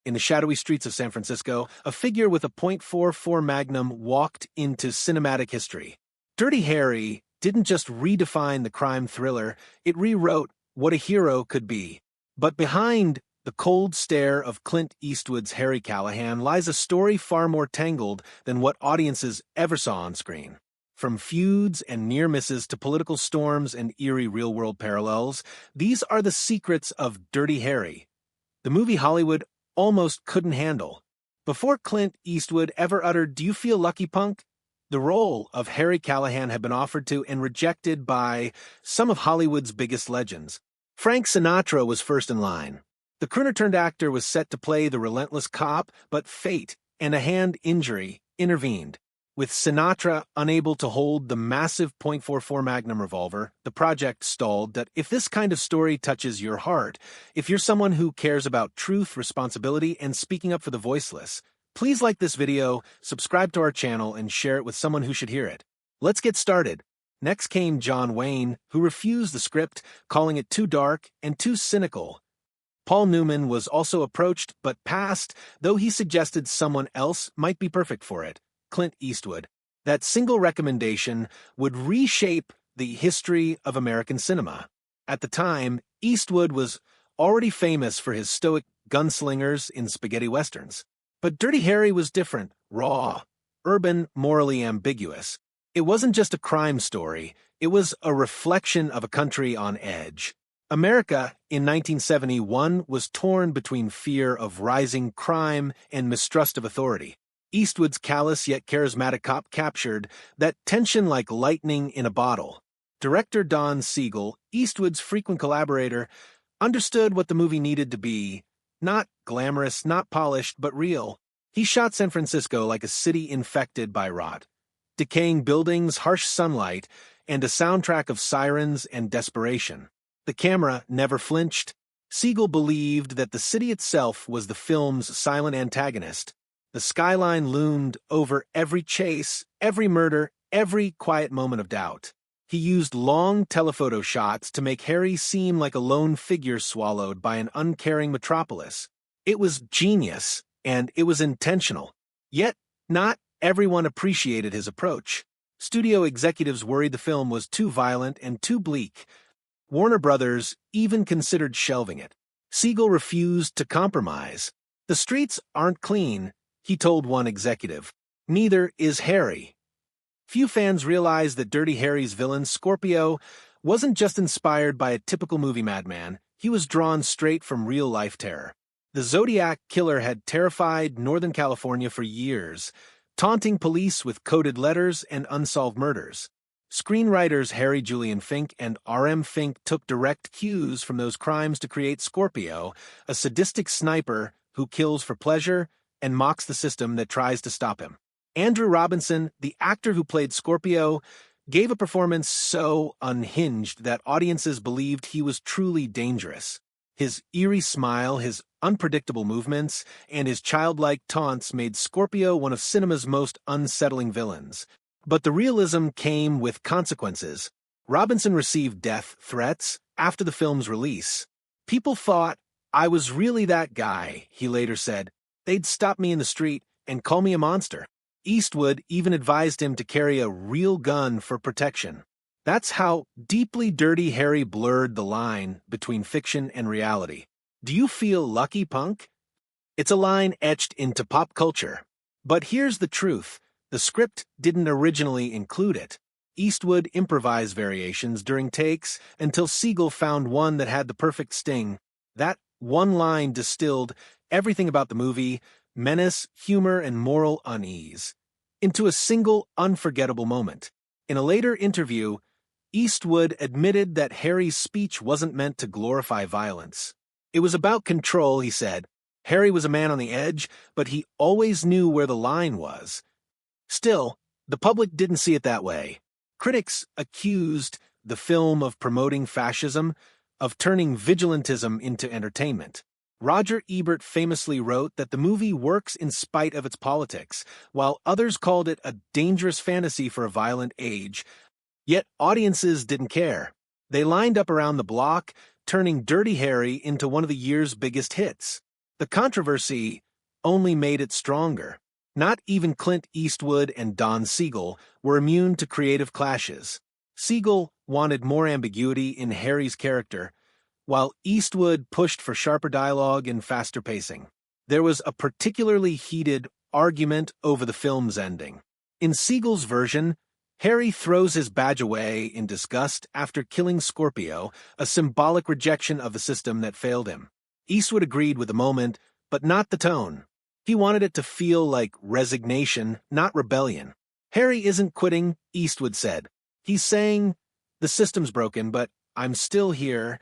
In the shadowy streets of San Francisco, a figure with a .44 Magnum walked into cinematic history. Dirty Harry didn't just redefine the crime thriller, it rewrote what a hero could be. But behind the cold stare of Clint Eastwood's Harry Callahan lies a story far more tangled than what audiences ever saw on screen. From feuds and near misses to political storms and eerie real-world parallels, these are the secrets of Dirty Harry, the movie Hollywood almost couldn't handle. Before Clint Eastwood ever uttered, "Do you feel lucky, punk?" the role of Harry Callahan had been offered to and rejected by some of Hollywood's biggest legends. Frank Sinatra was first in line. The crooner-turned-actor was set to play the relentless cop, but fate and a hand injury intervened. With Sinatra unable to hold the massive .44 Magnum revolver, the project stalled. That if this kind of story touches your heart, if you're someone who cares about truth, responsibility, and speaking up for the voiceless, please like this video, subscribe to our channel, and share it with someone who should hear it. Let's get started. Next came John Wayne, who refused the script, calling it too dark and too cynical. Paul Newman was also approached but passed, though he suggested someone else might be perfect for it. Clint Eastwood. That single recommendation would reshape the history of American cinema. At the time, Eastwood was already famous for his stoic gunslingers in spaghetti westerns. But Dirty Harry was different, raw, urban, morally ambiguous. It wasn't just a crime story, it was a reflection of a country on edge. America, in 1971, was torn between fear of rising crime and mistrust of authority. Eastwood's callous yet charismatic cop captured that tension like lightning in a bottle. Director Don Siegel, Eastwood's frequent collaborator, understood what the movie needed to be. Not glamorous, not polished, but real. He shot San Francisco like a city infected by rot. Decaying buildings, harsh sunlight, and a soundtrack of sirens and desperation. The camera never flinched. Siegel believed that the city itself was the film's silent antagonist. The skyline loomed over every chase, every murder, every quiet moment of doubt. He used long telephoto shots to make Harry seem like a lone figure swallowed by an uncaring metropolis. It was genius, and it was intentional. Yet, not everyone appreciated his approach. Studio executives worried the film was too violent and too bleak. Warner Brothers even considered shelving it. Siegel refused to compromise. "The streets aren't clean," he told one executive. "Neither is Harry." Few fans realized that Dirty Harry's villain, Scorpio, wasn't just inspired by a typical movie madman, he was drawn straight from real-life terror. The Zodiac killer had terrified Northern California for years, taunting police with coded letters and unsolved murders. Screenwriters Harry Julian Fink and R.M. Fink took direct cues from those crimes to create Scorpio, a sadistic sniper who kills for pleasure and mocks the system that tries to stop him. Andrew Robinson, the actor who played Scorpio, gave a performance so unhinged that audiences believed he was truly dangerous. His eerie smile, his unpredictable movements, and his childlike taunts made Scorpio one of cinema's most unsettling villains. But the realism came with consequences. Robinson received death threats after the film's release. "People thought I was really that guy," he later said. "They'd stop me in the street and call me a monster." Eastwood even advised him to carry a real gun for protection. That's how deeply Dirty Harry blurred the line between fiction and reality. "Do you feel lucky, punk?" It's a line etched into pop culture. But here's the truth. The script didn't originally include it. Eastwood improvised variations during takes until Siegel found one that had the perfect sting. That one line distilled everything about the movie, menace, humor, and moral unease, into a single unforgettable moment. In a later interview, Eastwood admitted that Harry's speech wasn't meant to glorify violence. It was about control, he said. Harry was a man on the edge, but he always knew where the line was. Still, the public didn't see it that way. Critics accused the film of promoting fascism, of turning vigilantism into entertainment. Roger Ebert famously wrote that the movie works in spite of its politics, while others called it a dangerous fantasy for a violent age. Yet audiences didn't care. They lined up around the block, turning Dirty Harry into one of the year's biggest hits. The controversy only made it stronger. Not even Clint Eastwood and Don Siegel were immune to creative clashes. Siegel wanted more ambiguity in Harry's character, while Eastwood pushed for sharper dialogue and faster pacing. There was a particularly heated argument over the film's ending. In Siegel's version, Harry throws his badge away in disgust after killing Scorpio, a symbolic rejection of the system that failed him. Eastwood agreed with the moment, but not the tone. He wanted it to feel like resignation, not rebellion. Harry isn't quitting, Eastwood said. He's saying, the system's broken, but I'm still here.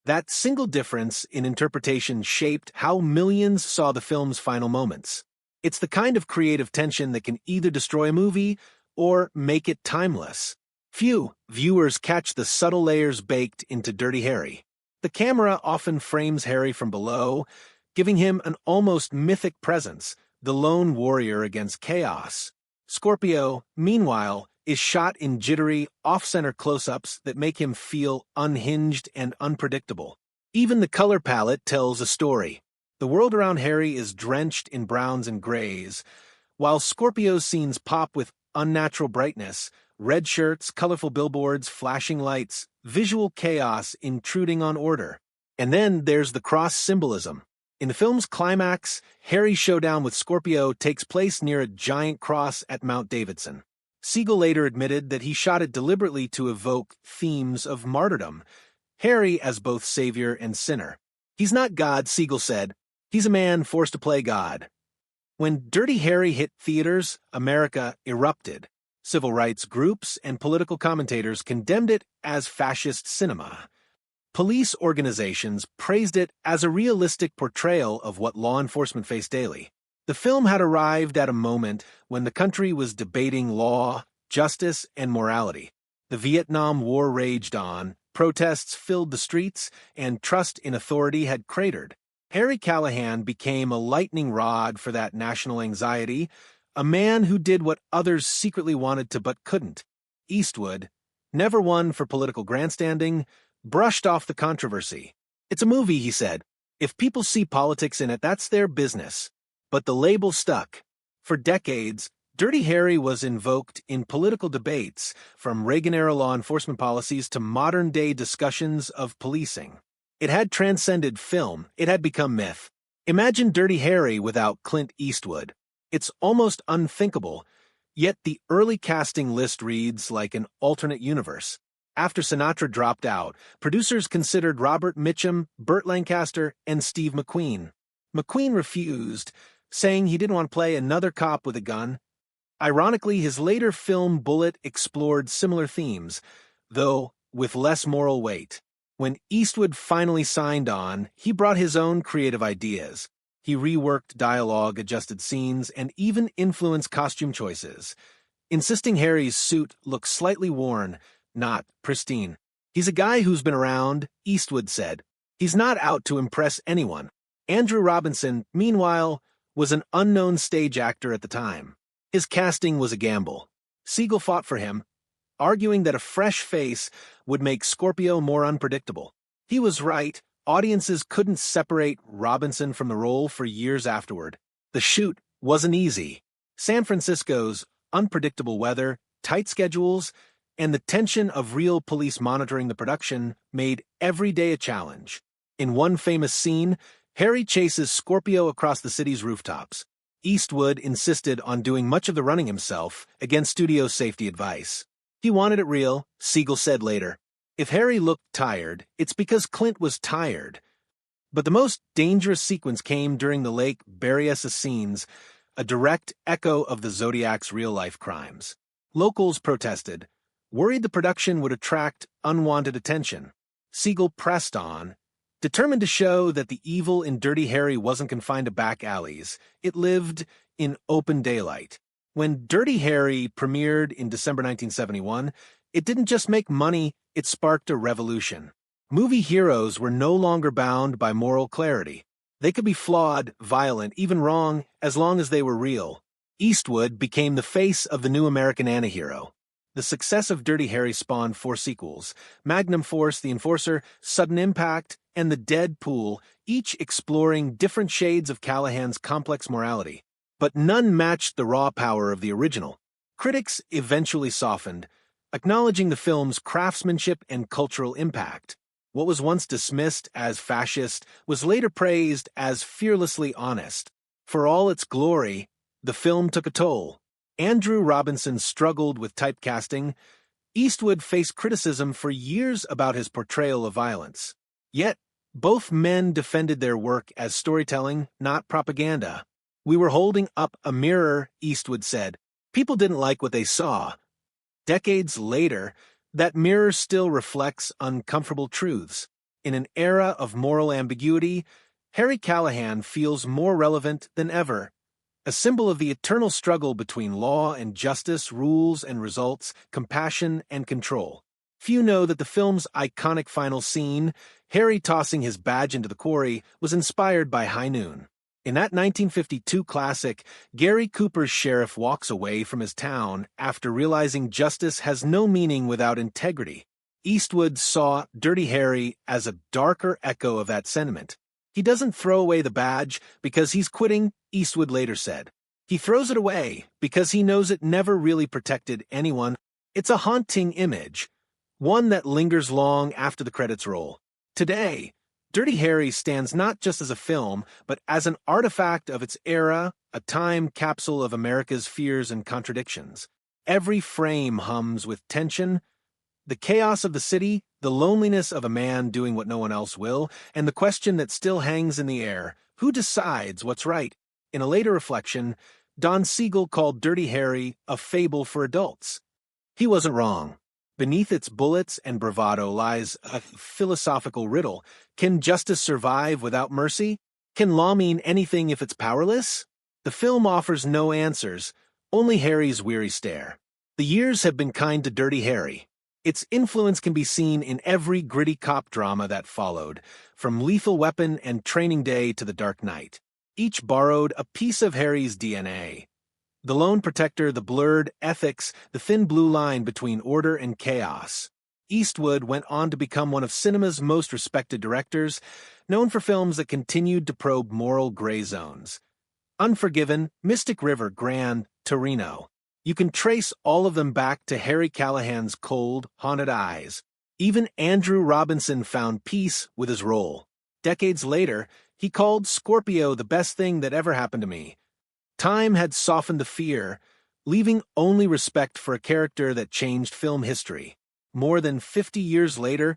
That single difference in interpretation shaped how millions saw the film's final moments. It's the kind of creative tension that can either destroy a movie or make it timeless. Few viewers catch the subtle layers baked into Dirty Harry. The camera often frames Harry from below, giving him an almost mythic presence, the lone warrior against chaos. Scorpio, meanwhile, is shot in jittery, off-center close-ups that make him feel unhinged and unpredictable. Even the color palette tells a story. The world around Harry is drenched in browns and grays, while Scorpio's scenes pop with unnatural brightness, red shirts, colorful billboards, flashing lights, visual chaos intruding on order. And then there's the cross symbolism. In the film's climax, Harry's showdown with Scorpio takes place near a giant cross at Mount Davidson. Siegel later admitted that he shot it deliberately to evoke themes of martyrdom, Harry as both savior and sinner. He's not God, Siegel said. He's a man forced to play God. When Dirty Harry hit theaters, America erupted. Civil rights groups and political commentators condemned it as fascist cinema. Police organizations praised it as a realistic portrayal of what law enforcement faced daily. The film had arrived at a moment when the country was debating law, justice, and morality. The Vietnam War raged on, protests filled the streets, and trust in authority had cratered. Harry Callahan became a lightning rod for that national anxiety, a man who did what others secretly wanted to but couldn't. Eastwood, never one for political grandstanding, brushed off the controversy. It's a movie, he said. If people see politics in it, that's their business. But the label stuck. For decades, Dirty Harry was invoked in political debates, from Reagan-era law enforcement policies to modern-day discussions of policing. It had transcended film. It had become myth. Imagine Dirty Harry without Clint Eastwood. It's almost unthinkable, yet the early casting list reads like an alternate universe. After Sinatra dropped out, producers considered Robert Mitchum, Burt Lancaster, and Steve McQueen. McQueen refused, saying he didn't want to play another cop with a gun. Ironically, his later film Bullet explored similar themes, though with less moral weight. When Eastwood finally signed on, he brought his own creative ideas. He reworked dialogue, adjusted scenes, and even influenced costume choices, insisting Harry's suit look slightly worn, not pristine. He's a guy who's been around, Eastwood said. He's not out to impress anyone. Andrew Robinson, meanwhile, was an unknown stage actor at the time. His casting was a gamble. Siegel fought for him, arguing that a fresh face would make Scorpio more unpredictable. He was right. Audiences couldn't separate Robinson from the role for years afterward. The shoot wasn't easy. San Francisco's unpredictable weather, tight schedules, and the tension of real police monitoring the production made every day a challenge. In one famous scene, Harry chases Scorpio across the city's rooftops. Eastwood insisted on doing much of the running himself, against studio safety advice. He wanted it real, Siegel said later. If Harry looked tired, it's because Clint was tired. But the most dangerous sequence came during the Lake Berryessa scenes, a direct echo of the Zodiac's real-life crimes. Locals protested, worried the production would attract unwanted attention. Siegel pressed on, determined to show that the evil in Dirty Harry wasn't confined to back alleys. It lived in open daylight. When Dirty Harry premiered in December 1971, it didn't just make money, it sparked a revolution. Movie heroes were no longer bound by moral clarity. They could be flawed, violent, even wrong, as long as they were real. Eastwood became the face of the new American antihero. The success of Dirty Harry spawned 4 sequels: Magnum Force, The Enforcer, Sudden Impact, and The Dead Pool, each exploring different shades of Callahan's complex morality. But none matched the raw power of the original. Critics eventually softened, acknowledging the film's craftsmanship and cultural impact. What was once dismissed as fascist was later praised as fearlessly honest. For all its glory, the film took a toll. Andrew Robinson struggled with typecasting. Eastwood faced criticism for years about his portrayal of violence. Yet, both men defended their work as storytelling, not propaganda. "We were holding up a mirror," Eastwood said. "People didn't like what they saw." Decades later, that mirror still reflects uncomfortable truths. In an era of moral ambiguity, Harry Callahan feels more relevant than ever. A symbol of the eternal struggle between law and justice, rules and results, compassion and control. Few know that the film's iconic final scene, Harry tossing his badge into the quarry, was inspired by High Noon. In that 1952 classic, Gary Cooper's sheriff walks away from his town after realizing justice has no meaning without integrity. Eastwood saw Dirty Harry as a darker echo of that sentiment. "He doesn't throw away the badge because he's quitting," Eastwood later said. "He throws it away because he knows it never really protected anyone." It's a haunting image, one that lingers long after the credits roll. Today, Dirty Harry stands not just as a film, but as an artifact of its era, a time capsule of America's fears and contradictions. Every frame hums with tension, the chaos of the city, the loneliness of a man doing what no one else will, and the question that still hangs in the air: who decides what's right? In a later reflection, Don Siegel called Dirty Harry a fable for adults. He wasn't wrong. Beneath its bullets and bravado lies a philosophical riddle. Can justice survive without mercy? Can law mean anything if it's powerless? The film offers no answers, only Harry's weary stare. The years have been kind to Dirty Harry. Its influence can be seen in every gritty cop drama that followed, from Lethal Weapon and Training Day to The Dark Knight. Each borrowed a piece of Harry's DNA. The lone protector, the blurred ethics, the thin blue line between order and chaos. Eastwood went on to become one of cinema's most respected directors, known for films that continued to probe moral gray zones. Unforgiven, Mystic River, Gran Torino. You can trace all of them back to Harry Callahan's cold, haunted eyes. Even Andrew Robinson found peace with his role. Decades later, he called Scorpio the best thing that ever happened to me. Time had softened the fear, leaving only respect for a character that changed film history. More than 50 years later,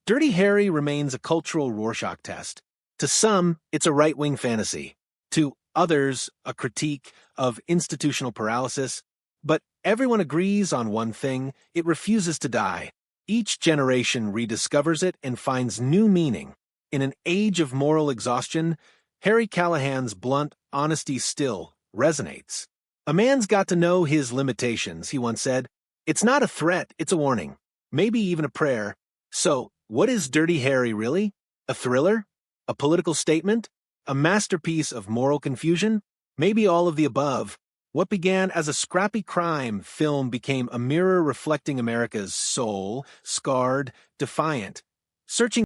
Dirty Harry remains a cultural Rorschach test. To some, it's a right-wing fantasy. To others, a critique of institutional paralysis. But everyone agrees on one thing: it refuses to die. Each generation rediscovers it and finds new meaning. In an age of moral exhaustion, Harry Callahan's blunt honesty still resonates. "A man's got to know his limitations," he once said. "It's not a threat, it's a warning. Maybe even a prayer." So, what is Dirty Harry really? A thriller? A political statement? A masterpiece of moral confusion? Maybe all of the above. What began as a scrappy crime film became a mirror reflecting America's soul, scarred, defiant, searching